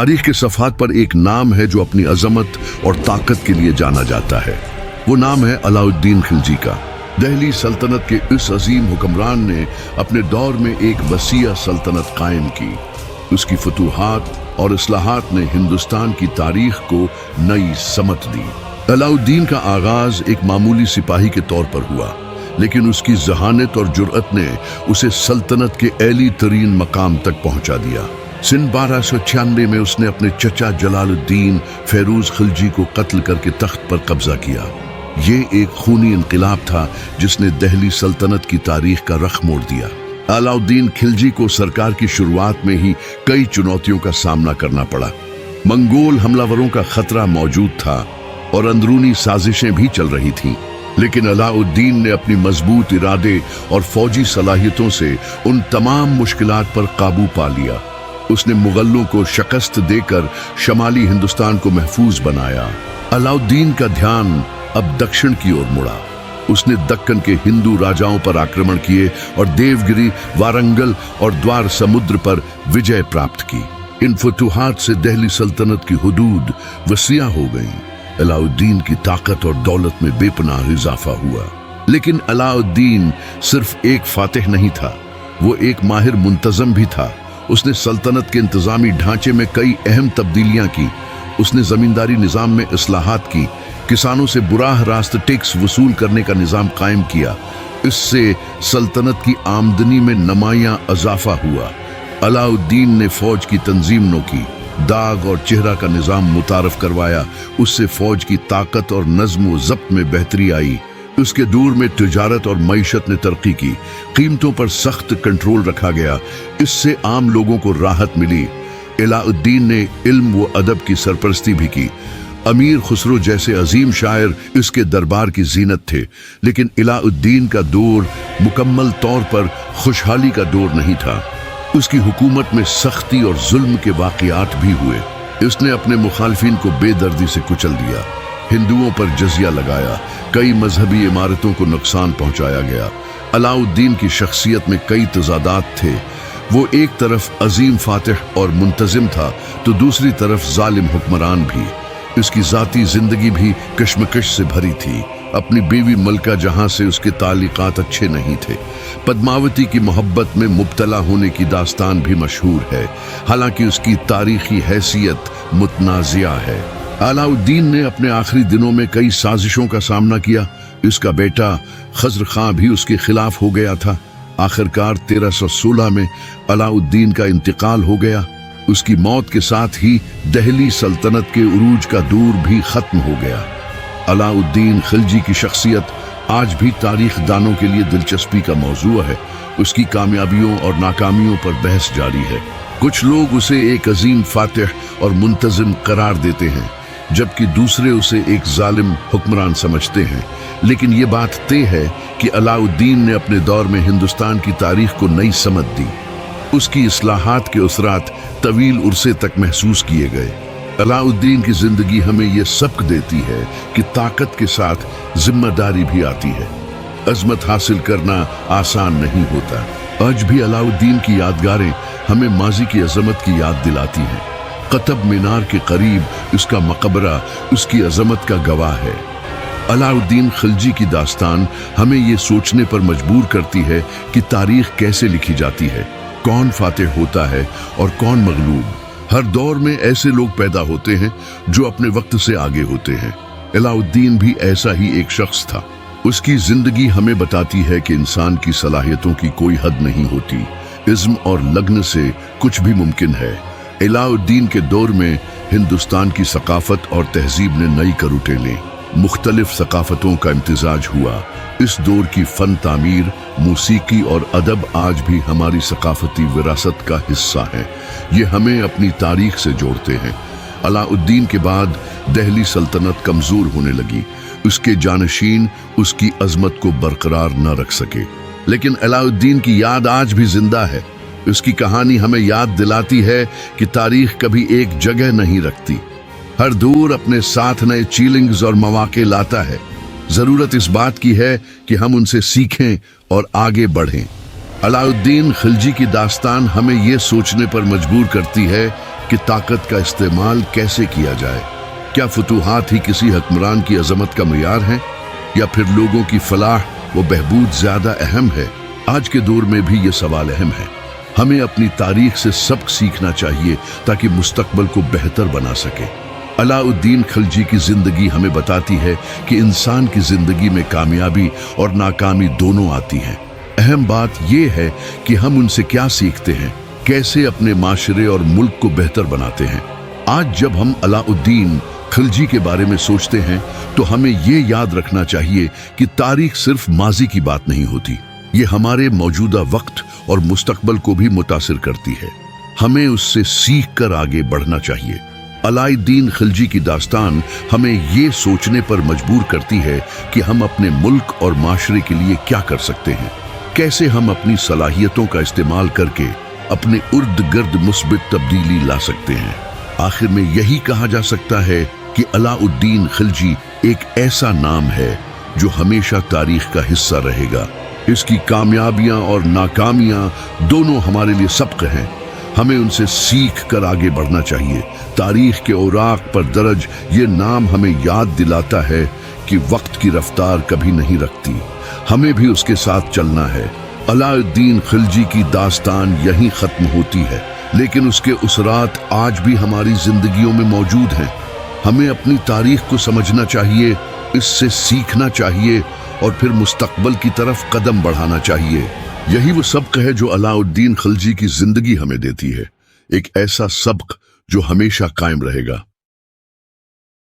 तारीख के सफ़हात पर एक नाम है जो अपनी अजमत और ताकत के लिए जाना जाता है। वो नाम है अलाउद्दीन खिलजी का। दिल्ली सल्तनत के इस अजीम हुक्मरान ने अपने दौर में एक वसीया सल्तनत कायम की। उसकी फतूहात और इस्लाहात ने हिंदुस्तान की तारीख को नई समत दी। अलाउद्दीन का आगाज एक मामूली सिपाही के तौर पर हुआ, लेकिन उसकी जहानत और जुर्अत ने उसे सल्तनत के एली तरीन मकाम तक पहुंचा दिया। सन 1296 में उसने अपने चचा जलालुद्दीन फेरूज खिलजी को कत्ल करके तख्त पर कब्जा किया। ये एक खूनी इनकलाब था जिसने दिल्ली सल्तनत की तारीख का रख मोड़ दिया। अलाउद्दीन खिलजी को सरकार की शुरुआत में ही कई चुनौतियों का सामना करना पड़ा। मंगोल हमलावरों का खतरा मौजूद था और अंदरूनी साजिशें भी चल रही थीं, लेकिन अलाउद्दीन ने अपनी मजबूत इरादे और फौजी सलाहियतों से उन तमाम मुश्किलात पर काबू पा लिया। उसने मुगलों को शिकस्त देकर शमाली हिंदुस्तान को महफूज बनाया। अलाउद्दीन का ध्यान अब दक्षिण की ओर मुड़ा। उसने दक्कन के हिंदू राजाओं पर आक्रमण किए और देवगिरी, वारंगल और द्वार समुद्र पर विजय प्राप्त की। इन फतूहात से दिल्ली सल्तनत की हुदूद वसिया हो गईं। अलाउद्दीन की ताकत और दौलत में बेपनाह इजाफा हुआ। लेकिन अलाउद्दीन सिर्फ एक फातिह नहीं था, वो एक माहिर मुंतजम भी था। उसने सल्तनत के इंतजामी ढांचे में कई अहम तब्दीलियां की। उसने जमींदारी निजाम में इस्लाहात की, किसानों से बुराह रास्त टैक्स वसूल करने का निजाम कायम किया। इससे सल्तनत की आमदनी में नुमायां इजाफा हुआ। अलाउद्दीन ने फौज की तंजीम की, दाग और चेहरा का निजाम मुतारफ करवाया। उससे फौज की ताकत और नज्म व ज़ब्त में बेहतरी आई। उसके दूर में तिजारत और मईशत ने तरक्की की। कीमतों पर सख्त कंट्रोल रखा गया। इससे आम लोगों को राहत मिली। अलाउद्दीन ने इल्म व अदब की सरपरस्ती भी की। अमीर खुसरो जैसे अजीम शायर इसके दरबार की जीनत थे। लेकिन अलाउद्दीन का दौर मुकम्मल तौर पर खुशहाली का दौर नहीं था। उसकी हुकूमत में सख्ती और जुल्म के वाक़ियात भी हुए। उसने अपने मुखालफिन को बेदर्दी से कुचल दिया, हिंदुओं पर जजिया लगाया, कई मजहबी इमारतों को नुकसान पहुंचाया गया। अलाउद्दीन की शख्सियत में कई तजादात थे। वो एक तरफ अजीम फातिह और मुंतजिम था, तो दूसरी तरफ जालिम हुक्मरान भी। उसकी जाती जिंदगी भी कश्मकश से भरी थी। अपनी बीवी मलका जहां से उसके ताल्लुकात अच्छे नहीं थे। पद्मावती की मोहब्बत में मुब्तला होने की दास्तान भी मशहूर है, हालांकि उसकी तारीखी हैसियत मुतनाज़िया है। अलाउद्दीन ने अपने आखिरी दिनों में कई साजिशों का सामना किया। उसका बेटा खजर खां भी उसके खिलाफ हो गया था। आखिरकार 1316 में अलाउद्दीन का इंतकाल हो गया। उसकी मौत के साथ ही दिल्ली सल्तनत के उरूज का दौर भी खत्म हो गया। अलाउद्दीन खिलजी की शख्सियत आज भी तारीख दानों के लिए दिलचस्पी का मौजू है। उसकी कामयाबियों और नाकामियों पर बहस जारी है। कुछ लोग उसे एक अजीम फातिह और मुंतजिम करार देते हैं, जबकि दूसरे उसे एक जालिम हुक्मरान समझते हैं। लेकिन ये बात तय है कि अलाउद्दीन ने अपने दौर में हिंदुस्तान की तारीख को नई समत दी। उसकी इस्लाहात के उसरात तवील उर्से तक महसूस किए गए। अलाउद्दीन की जिंदगी हमें यह सबक देती है कि ताकत के साथ जिम्मेदारी भी आती है। अजमत हासिल करना आसान नहीं होता। आज भी अलाउद्दीन की यादगारें हमें माजी की अजमत की याद दिलाती हैं। कतब मीनार के करीब उसका मकबरा उसकी अजमत का गवाह है। अलाउद्दीन खिलजी की दास्तान हमें ये सोचने पर मजबूर करती है कि तारीख कैसे लिखी जाती है, कौन फातिह होता है और कौन मगलूब। हर दौर में ऐसे लोग पैदा होते हैं जो अपने वक्त से आगे होते हैं। अलाउद्दीन भी ऐसा ही एक शख्स था। उसकी जिंदगी हमें बताती है कि इंसान की सलाहियतों की कोई हद नहीं होती। इज़्म और लग्न से कुछ भी मुमकिन है। अलाउद्दीन के दौर में हिंदुस्तान की सकाफत और तहजीब ने नई करूटें ली। मुख्तलिफ सकाफतों का इम्तिजाज हुआ। इस दौर की फन तामीर, मूसीकी और अदब आज भी हमारी सकाफती विरासत का हिस्सा है। ये हमें अपनी तारीख से जोड़ते हैं। अलाउद्दीन के बाद दिल्ली सल्तनत कमजोर होने लगी। उसके जानशीन उसकी अजमत को बरकरार न रख सके। लेकिन अलाउद्दीन की याद आज भी जिंदा है। उसकी कहानी हमें याद दिलाती है कि तारीख कभी एक जगह नहीं रखती। हर दौर अपने साथ नए चैलेंज और मौके लाता है। जरूरत इस बात की है कि हम उनसे सीखें और आगे बढ़ें। अलाउद्दीन खिलजी की दास्तान हमें ये सोचने पर मजबूर करती है कि ताकत का इस्तेमाल कैसे किया जाए। क्या फतूहात ही किसी हुक्मरान की अजमत का मियार है, या फिर लोगों की फलाह व बहबूद ज्यादा अहम है? आज के दौर में भी ये सवाल अहम है। हमें अपनी तारीख से सबक सीखना चाहिए ताकि मुस्तकबल को बेहतर बना सके। अलाउद्दीन खिलजी की जिंदगी हमें बताती है कि इंसान की जिंदगी में कामयाबी और नाकामी दोनों आती हैं। अहम बात यह है कि हम उनसे क्या सीखते हैं, कैसे अपने माशरे और मुल्क को बेहतर बनाते हैं। आज जब हम अलाउद्दीन खिलजी के बारे में सोचते हैं तो हमें ये याद रखना चाहिए कि तारीख सिर्फ माजी की बात नहीं होती, ये हमारे मौजूदा वक्त और मुस्तकबल को भी मुतासिर करती है। हमें उससे सीख कर आगे बढ़ना चाहिए। अलाउद्दीन खिलजी की दास्तान हमें ये सोचने पर मजबूर करती है कि हम अपने मुल्क और माशरे के लिए क्या कर सकते हैं, कैसे हम अपनी सलाहियतों का इस्तेमाल करके अपने इर्द गिर्द मुस्बित तब्दीली ला सकते हैं। आखिर में यही कहा जा सकता है कि अलाउद्दीन खिलजी एक ऐसा नाम है जो हमेशा तारीख का हिस्सा रहेगा। इसकी कामयाबियां और नाकामियां दोनों हमारे लिए सबक हैं। हमें उनसे सीख कर आगे बढ़ना चाहिए। तारीख के औराक पर दर्ज ये नाम हमें याद दिलाता है कि वक्त की रफ्तार कभी नहीं रखती, हमें भी उसके साथ चलना है। अलाउद्दीन खिलजी की दास्तान यहीं खत्म होती है, लेकिन उसके उसरात आज भी हमारी जिंदगियों में मौजूद हैं। हमें अपनी तारीख को समझना चाहिए, इससे सीखना चाहिए और फिर मुस्तकबल की तरफ कदम बढ़ाना चाहिए। यही वो सबक है जो अलाउद्दीन खिलजी की जिंदगी हमें देती है, एक ऐसा सबक जो हमेशा कायम रहेगा।